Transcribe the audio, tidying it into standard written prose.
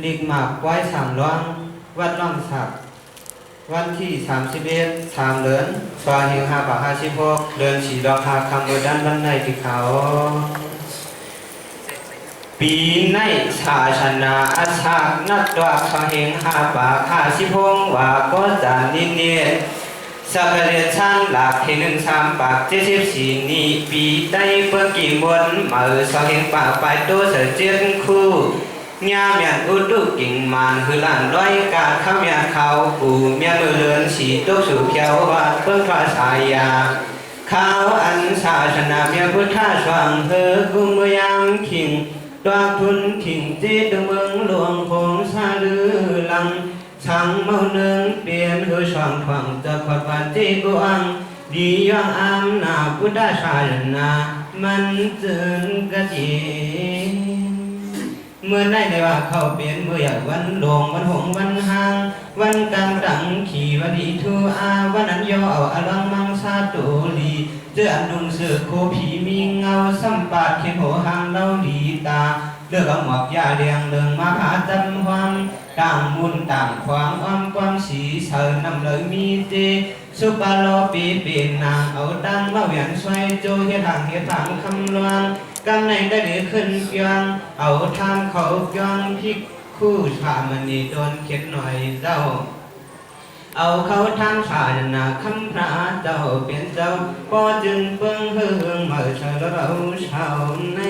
ลีกหมากไว้สามร่องวัดล่องสักวันที่31 3 เดือนซอยเฮง556เดือน4ดอกหาคำโดยด้านวันในที่เขาปีในชาชนะอาชานัดดอกซอยเฮง556ว่าก็จะนิเนตสักเรียนชั้นหลักที่1 3 ปาก74นี้ปีได้เพื่อกี่มวนมาซอยเฮงปากไปตัวเสือ7คู่ญาเมียนอุดุกิ่งมันคือหลานร้อยกาดข้ามยาเขาปู่เมียมือเลือนสีตกสู่เขียววัดเพิ่งทอสายยาข้าวอันศาสนาเมียพุทธาสว่างเฮอกุมยามขิงตัวทุนขิงจีดเมืองหลวงคงซาลือลังช่างเมาเนืองเปลี่ยนเฮอช่างทวังจะขดปันจีกวางดีย่างอามนาพุทธาศาสนามันจึงกะจีเมื่อได้ว่าเขาเปลี่ยนเมื่ออยากวันหลงวันหงวันห่างวันกลางดังขี่วันดีทูอาวันนั้นย่อเอาอลังมังซาโตลีเจออันดุงเสือโคผีมีเงาสัมปาดเขียนโหหางเล่าดีตาเลือกเอาหมอกยาเรียงเลืองมาผาจำความต่างมุนต่างความอ้อมความสีเสริญนำเลยมีเจสุปาโลปีเป็นนางเอาดังมาเวียนช่วยโจเฮียทางเฮียทางคำลวงกำในได้ดีขึ้นเพียงเอาทางเขาเพียงพิกคู่ชามันนี่โดนเข็ดหน่อยเจ้าเอาเขาทางศาสนาคำพระเจ้าเป็นเจ้าก็จึงเพิ่งเฮืองเมื่อเธอเราชาวใน